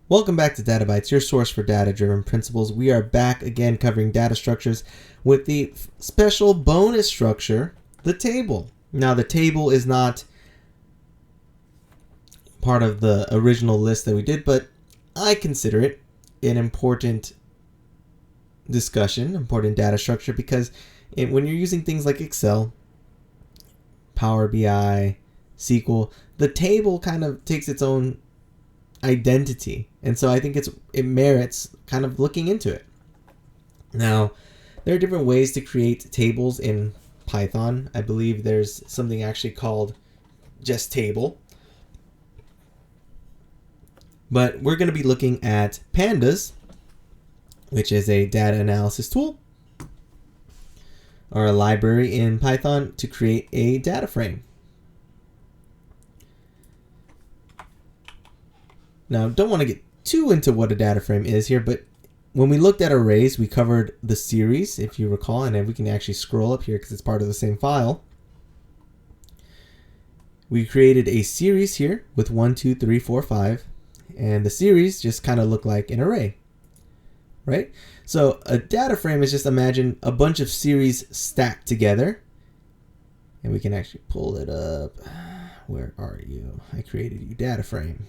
Welcome back to Databytez, your source for data-driven principles. We are back again covering data structures with the special bonus structure, the table. Now, the table is not part of the original list that we did, but I consider it an important discussion, important data structure, because when you're using things like Excel, Power BI, SQL, the table kind of takes its own identity, and so I think it merits kind of looking into it. Now, there are different ways to create tables in Python. I believe there's something actually called just table, but we're going to be looking at Pandas, which is a data analysis tool or a library in Python to create a data frame. Now, don't want to get too into what a data frame is here, but when we looked at arrays, we covered the series, if you recall, and then we can actually scroll up here because it's part of the same file. We created a series here with 1, 2, 3, 4, 5, and the series just kind of look like an array, right? So a data frame is just imagine a bunch of series stacked together, and we can actually pull it up. Where are you? I created you data frame.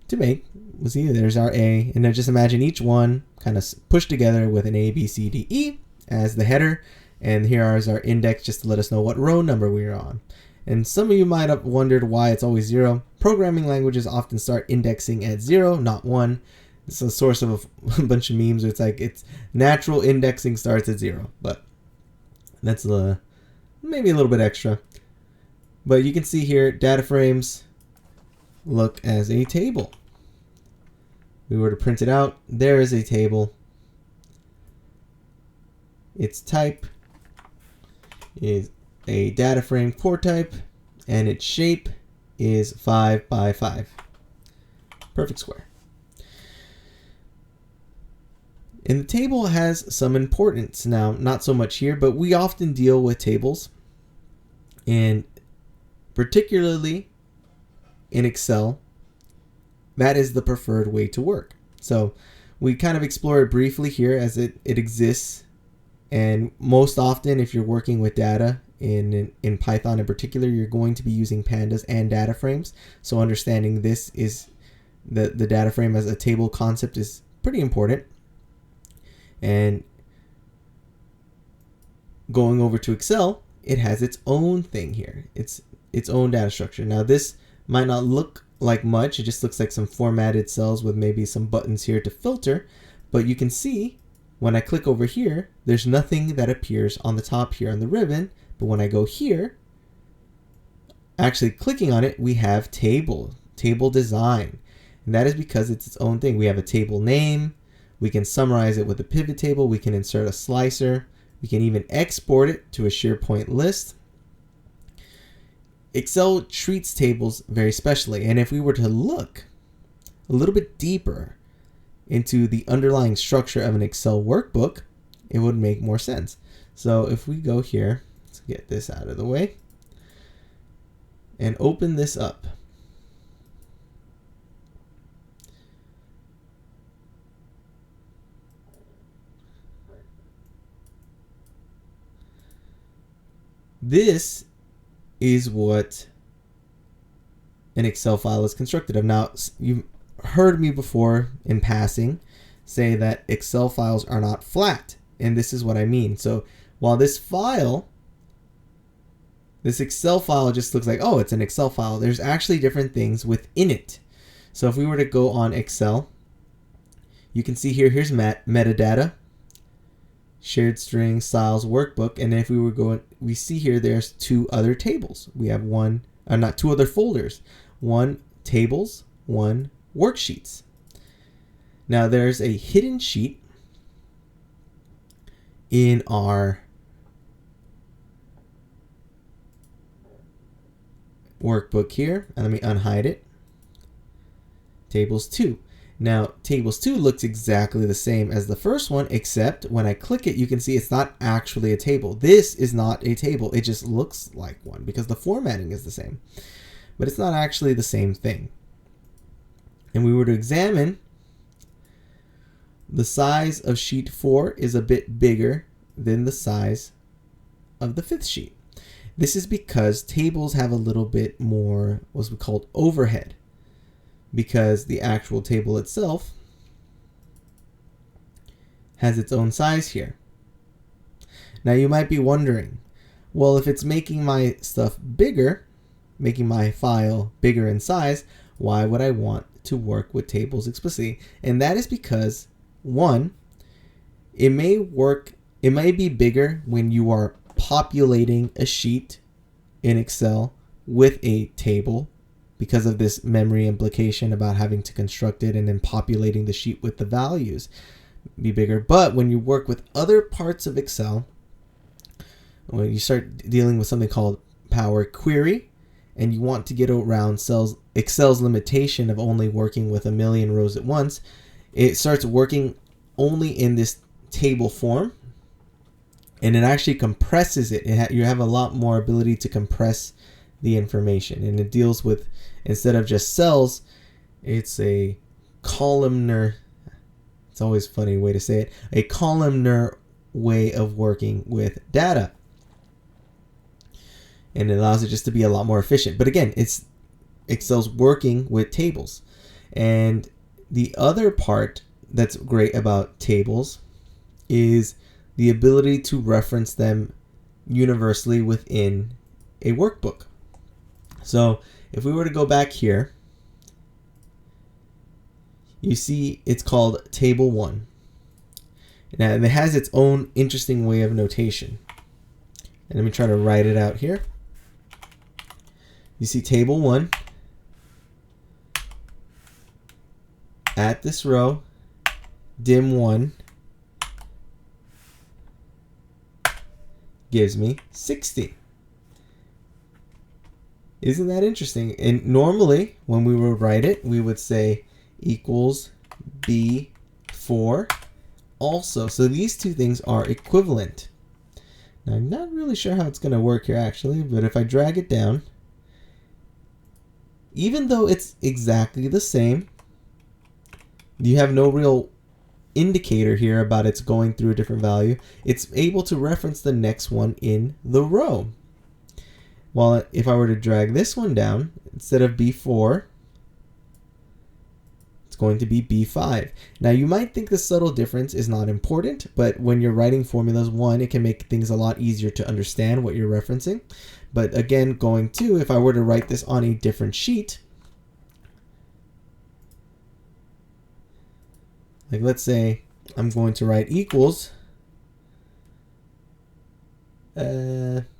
To make, we'll see there's our A, and then just imagine each one kind of pushed together with an A, B, C, D, E as the header, and here is our index just to let us know what row number we are on. And some of you might have wondered why it's always 0. Programming languages often start indexing at 0, not 1. It's a source of a bunch of memes. It's like it's natural indexing starts at 0, but that's maybe a little bit extra. But you can see here data frames look as a table. We were to print it out, there is a table. Its type is a data frame core type, and its shape is 5 by 5. Perfect square. And the table has some importance. Now, not so much here, but we often deal with tables, and particularly in Excel, that is the preferred way to work. So we kind of explore it briefly here as it exists, and most often if you're working with data in Python in particular, you're going to be using pandas and data frames. So understanding this is the data frame as a table concept is pretty important. And going over to Excel, it has its own thing here. It's its own data structure. Now this might not look like much. It just looks like some formatted cells with maybe some buttons here to filter. But you can see when I click over here, there's nothing that appears on the top here on the ribbon. But when I go here, actually clicking on it, we have table design. And that is because it's its own thing. We have a table name. We can summarize it with a pivot table. We can insert a slicer. We can even export it to a SharePoint list. Excel treats tables very specially, and if we were to look a little bit deeper into the underlying structure of an Excel workbook, it would make more sense. So if we go here, let's get this out of the way, and open this up. This is what an Excel file is constructed of. Now, you've heard me before in passing say that Excel files are not flat, and this is what I mean. So while this Excel file just looks like, oh, it's an Excel file, there's actually different things within it. So if we were to go on Excel, you can see here's metadata, shared string, styles, workbook, and if we were going, we see here there's two other tables. We have two other folders. One tables, one worksheets. Now there's a hidden sheet in our workbook here, and let me unhide it. Tables 2. Now, tables 2 looks exactly the same as the first one, except when I click it, you can see it's not actually a table. This is not a table. It just looks like one because the formatting is the same. But it's not actually the same thing. and we were to examine, the size of sheet 4 is a bit bigger than the size of the 5th sheet. This is because tables have a little bit more what's called overhead, because the actual table itself has its own size here. Now you might be wondering, well, if it's making my stuff bigger, making my file bigger in size, why would I want to work with tables explicitly? And that is because, one, it may be bigger when you are populating a sheet in Excel with a table, because of this memory implication about having to construct it and then populating the sheet with the values be bigger. But when you work with other parts of Excel, when you start dealing with something called Power Query, and you want to get around Excel's limitation of only working with 1,000,000 rows at once, it starts working only in this table form, and it actually compresses it. You have a lot more ability to compress the information, and it deals with, instead of just cells, it's a columnar. It's always a funny way to say it, a columnar way of working with data, and it allows it just to be a lot more efficient. But again, it's Excel's working with tables. And the other part that's great about tables is the ability to reference them universally within a workbook. So if we were to go back here, you see it's called Table 1. Now, and it has its own interesting way of notation. And let me try to write it out here. You see Table 1 at this row, dim 1 gives me 60. Isn't that interesting? And normally, when we would write it, we would say equals B4 also. So these two things are equivalent. Now, I'm not really sure how it's going to work here actually, but if I drag it down, even though it's exactly the same, you have no real indicator here about it's going through a different value. It's able to reference the next one in the row. Well, if I were to drag this one down, instead of B4, it's going to be B5. Now, you might think the subtle difference is not important, but when you're writing formulas, one, it can make things a lot easier to understand what you're referencing. But again, going to, if I were to write this on a different sheet, like let's say I'm going to write equals B4.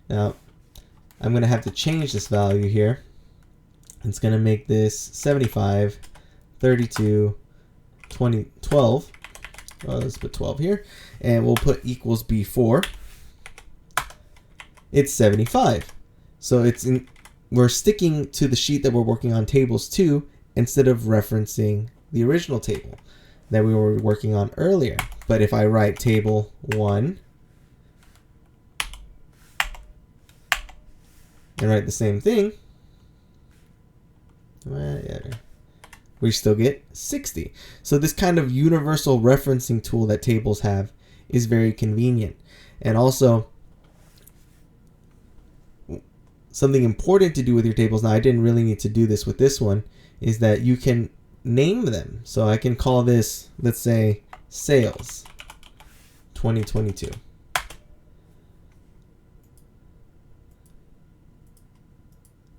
Now, I'm going to have to change this value here. It's going to make this 75, 32, 20, 12. Well, let's put 12 here. And we'll put equals B4. It's 75. So we're sticking to the sheet that we're working on, tables 2, instead of referencing the original table that we were working on earlier. But if I write table 1 and write the same thing, we still get 60. So this kind of universal referencing tool that tables have is very convenient. And also, something important to do with your tables, now I didn't really need to do this with this one, is that you can name them. So I can call this, let's say, sales 2022.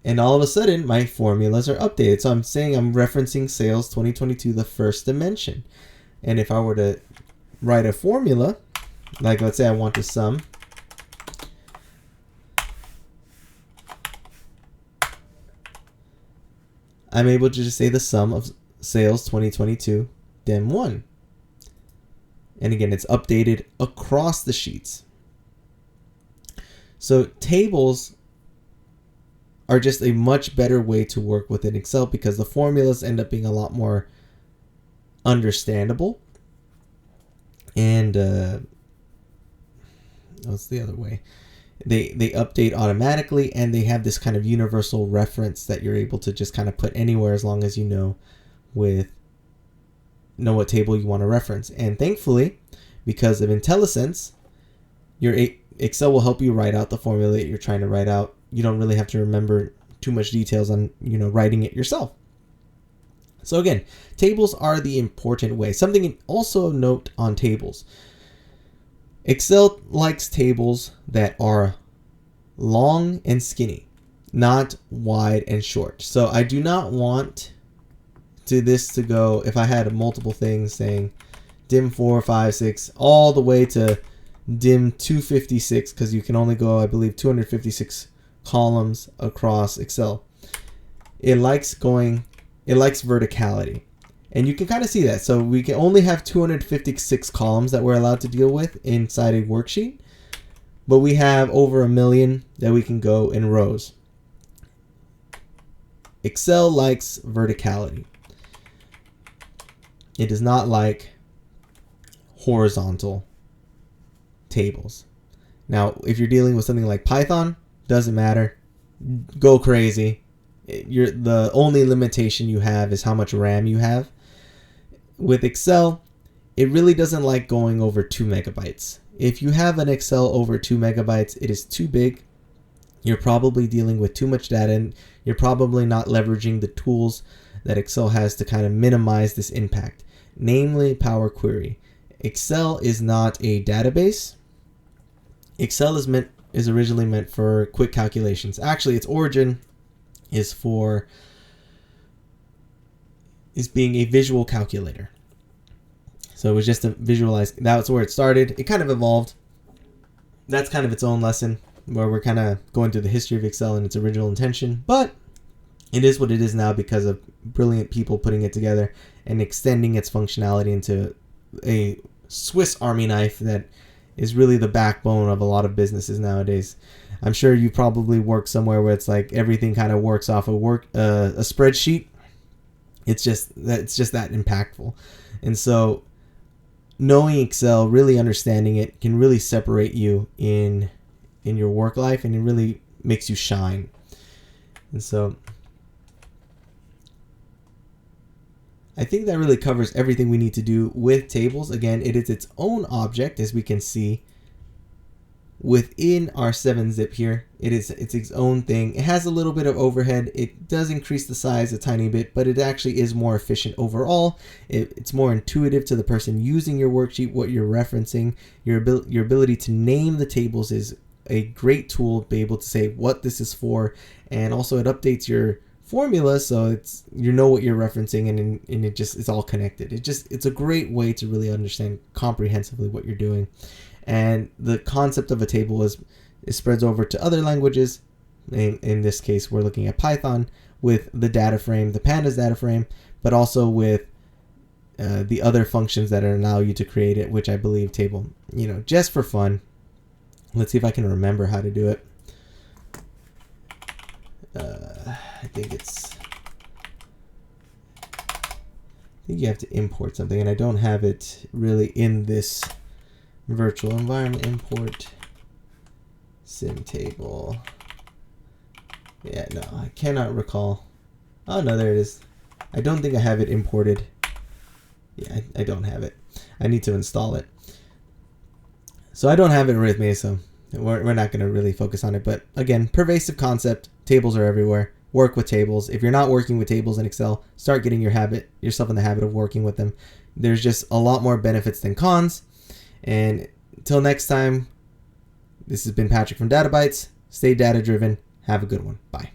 And all of a sudden, my formulas are updated. So I'm saying I'm referencing sales 2022, the first dimension. And if I were to write a formula, like let's say I want to sum I'm able to just say the sum of sales 2022 dim 1. And again, it's updated across the sheets. So tables are just a much better way to work within Excel because the formulas end up being a lot more understandable. And what's the other way? They update automatically, and they have this kind of universal reference that you're able to just kind of put anywhere as long as you know what table you want to reference. And thankfully, because of IntelliSense, your Excel will help you write out the formula that you're trying to write out. You don't really have to remember too much details on writing it yourself. So again, tables are the important way. Something also note on tables. Excel likes tables that are long and skinny, not wide and short. So I do not want this to go, if I had multiple things saying dim 4, 5, 6, all the way to dim 256, because you can only go, I believe, 256 columns across Excel. It likes verticality. And you can kind of see that. So we can only have 256 columns that we're allowed to deal with inside a worksheet, but we have over 1 million that we can go in rows. Excel likes verticality. It does not like horizontal tables. Now, if you're dealing with something like Python, doesn't matter. Go crazy. The only limitation you have is how much RAM you have. With Excel, it really doesn't like going over 2 megabytes. If you have an Excel over 2 megabytes, it is too big. You're probably dealing with too much data, and you're probably not leveraging the tools that Excel has to kind of minimize this impact, namely Power Query. Excel is not a database. Excel is originally meant for quick calculations. Actually, its origin is being a visual calculator. So it was just to visualize. That's where it started. It kind of evolved. That's kind of its own lesson, where we're kind of going through the history of Excel and its original intention. But it is what it is now because of brilliant people putting it together and extending its functionality into a Swiss Army knife that is really the backbone of a lot of businesses nowadays. I'm sure you probably work somewhere where it's like everything kind of works off a spreadsheet. It's just that impactful. And so knowing Excel, really understanding it, can really separate you in your work life, and it really makes you shine. And so I think that really covers everything we need to do with tables. Again, it is its own object, as we can see within our 7-zip here. It's its own thing. It has a little bit of overhead. It does increase the size a tiny bit, but it actually is more efficient overall. It's more intuitive to the person using your worksheet, what you're referencing. Your ability to name the tables is a great tool to be able to say what this is for, and also it updates your formula, so you know what you're referencing, and it's all connected. It's a great way to really understand comprehensively what you're doing. And the concept of a table is spreads over to other languages. In this case, we're looking at Python with the data frame, the Pandas data frame, but also with the other functions that allow you to create it, which I believe table, just for fun. Let's see if I can remember how to do it. I think you have to import something, and I don't have it really in this virtual environment. Import sim table. Yeah, no, I cannot recall. Oh no, there it is. I don't think I have it imported. Yeah, I don't have it. I need to install it. So I don't have it with me, so we're not going to really focus on it. But again, pervasive concept. Tables are everywhere. Work with tables. If you're not working with tables in Excel, start getting yourself in the habit of working with them. There's just a lot more benefits than cons. And until next time, this has been Patrick from Databytez. Stay data driven. Have a good one. Bye.